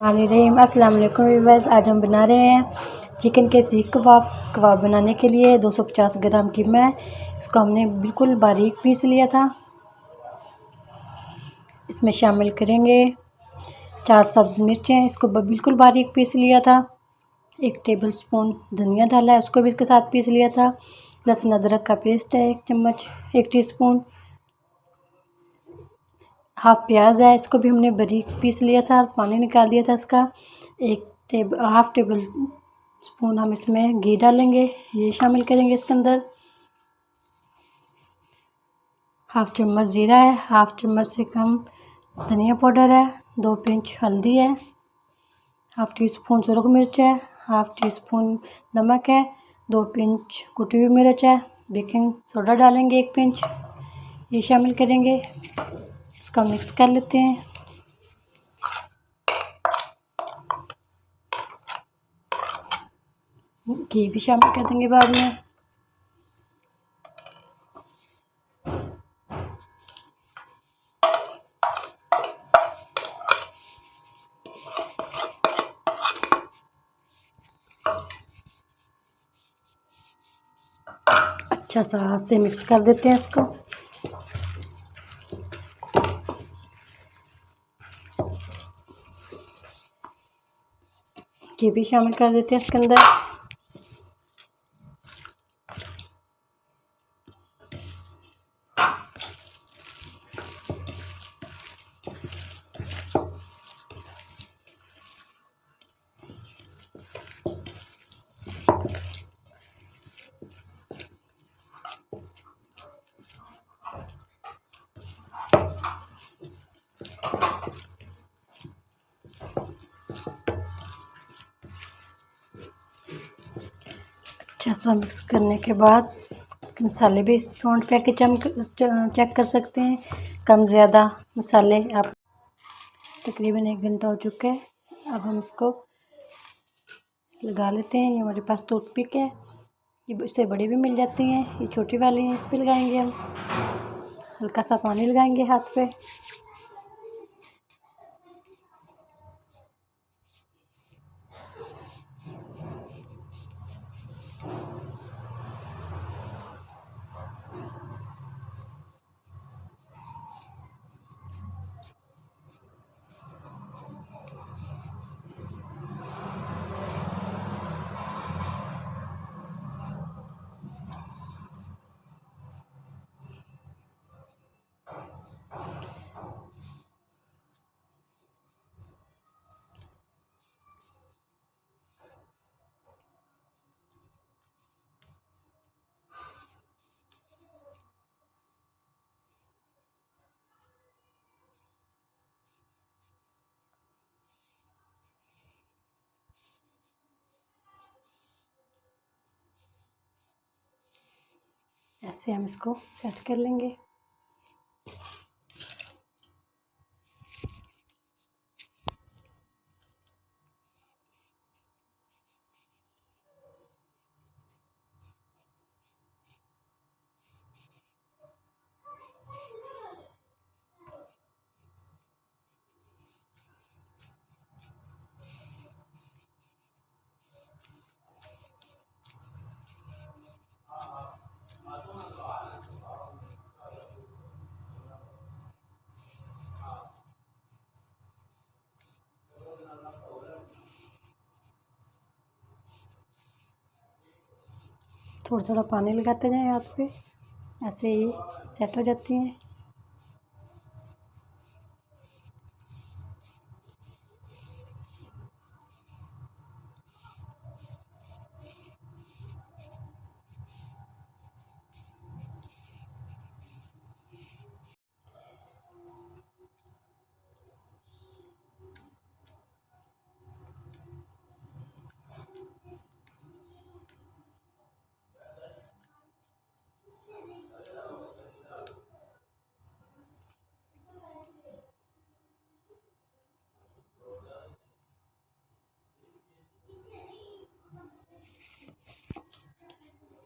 रहीम अस्सलाम वालेकुम व्यूअर्स। आज हम बना रहे हैं चिकन के सीख कबाब। कबाब बनाने के लिए 250 ग्राम कीमा है। इसको हमने बिल्कुल बारीक पीस लिया था। इसमें शामिल करेंगे 4 सब्ज़ मिर्चें, इसको बिल्कुल बारीक पीस लिया था। 1 टेबलस्पून धनिया डाला है, उसको भी इसके साथ पीस लिया था। लहसुन अदरक का पेस्ट है 1 चम्मच, 1 टीस्पून। हाफ प्याज है, इसको भी हमने बारीक पीस लिया था और पानी निकाल दिया था इसका। हाफ टेबल स्पून हम इसमें घी डालेंगे, ये शामिल करेंगे इसके अंदर। हाफ चम्मच ज़ीरा है, हाफ चम्मच से कम धनिया पाउडर है, 2 पिंच हल्दी है, हाफ टी स्पून सुरख मिर्च है, हाफ टी स्पून नमक है, 2 पिंच कुटी हुई मिर्च है, बेकिंग सोडा डालेंगे 1 पिंच, ये शामिल करेंगे। इसका मिक्स कर लेते हैं। घी भी शामिल कर देंगे बाद में। अच्छा सा हाथ से मिक्स कर देते हैं इसको। घी भी शामिल कर देते हैं इसके अंदर। अच्छा सा मिक्स करने के बाद इसके मसाले भी इस पॉइंट पे आके चेक कर सकते हैं, कम ज़्यादा मसाले। आप तकरीबन 1 घंटा हो चुका है। अब हम इसको लगा लेते हैं। ये हमारे पास टूथपिक है, ये इससे बड़ी भी मिल जाती हैं, ये छोटी वाली हैं, इस पे लगाएंगे हम। हल्का सा पानी लगाएंगे हाथ पे। ऐसे हम इसको सेट कर लेंगे। थोड़ा थोड़ा पानी लगाते जाएं हाथ पे, ऐसे ही सेट हो जाती हैं।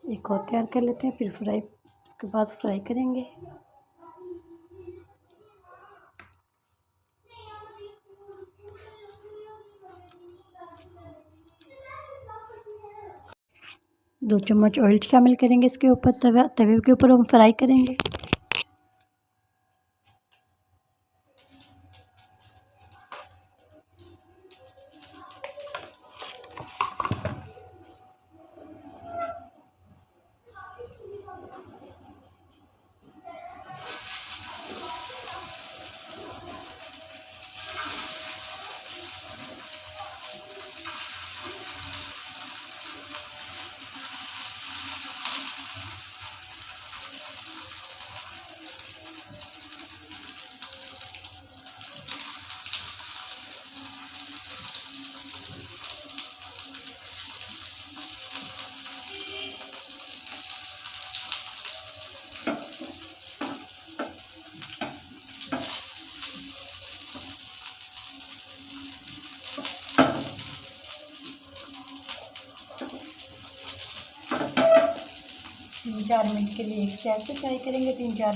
एक और तैयार कर लेते हैं, फिर उसके बाद फ्राई करेंगे। 2 चम्मच ऑयल शामिल करेंगे इसके ऊपर, तवे के ऊपर हम फ्राई करेंगे। तीन चार मिनट के लिए एक साइड से फ्राई करेंगे। 3-4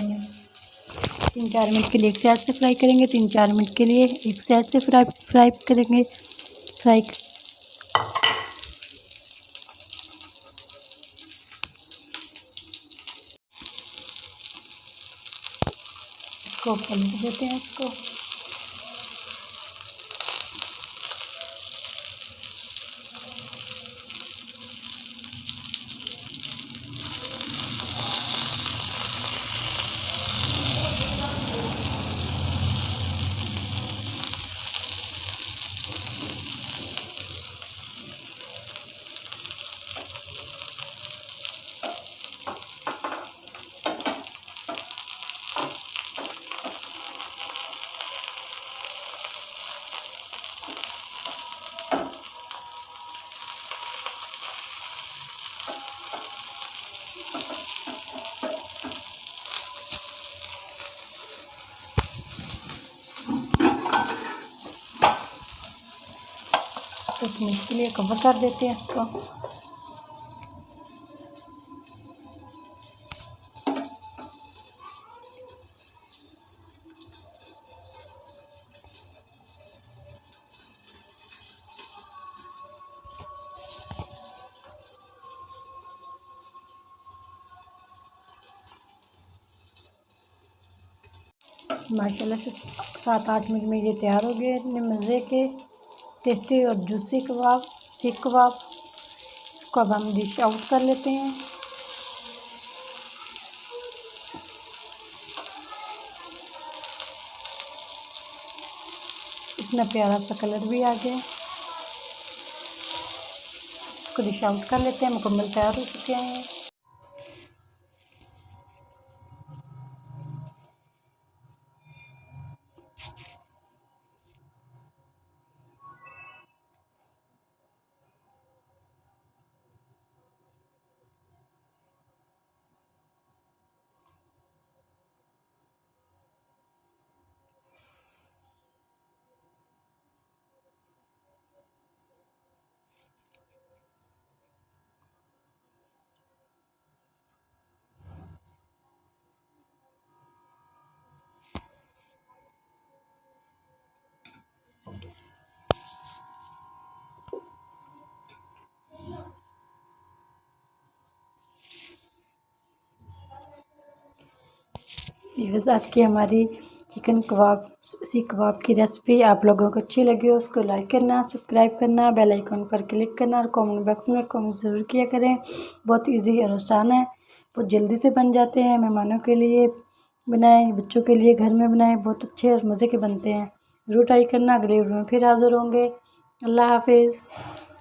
मिनट के लिए एक साइड से फ्राई करेंगे। 3-4 मिनट के लिए एक साइड से फ्राई करेंगे। इसको पलट देते हैं इसको। तो 1 मिनट के लिए कवर कर देते हैं इसको। माशाल्लाह से 7-8 मिनट में ये तैयार हो गए इतने मज़े के टेस्टी और जूसी कबाब, सीख कबाब। इसको अब हम डिश आउट कर लेते हैं। इतना प्यारा सा कलर भी आ गया। इसको डिश आउट कर लेते हैं। मुकम्मल तैयार हो चुके हैं। व्यूअर्स, आज की हमारी चिकन कबाब, सीख कबाब की रेसिपी आप लोगों को अच्छी लगी हो उसको लाइक करना, सब्सक्राइब करना, बेल आइकन पर क्लिक करना और कमेंट बॉक्स में कमेंट ज़रूर किया करें। बहुत इजी और आसान है, बहुत जल्दी से बन जाते हैं। मेहमानों के लिए बनाएं, बच्चों के लिए घर में बनाएं, बहुत अच्छे और मज़े के बनते हैं। ज़रूर ट्राई करना। अगले वीडियो में फिर हाज़िर होंगे। अल्लाह हाफिज़।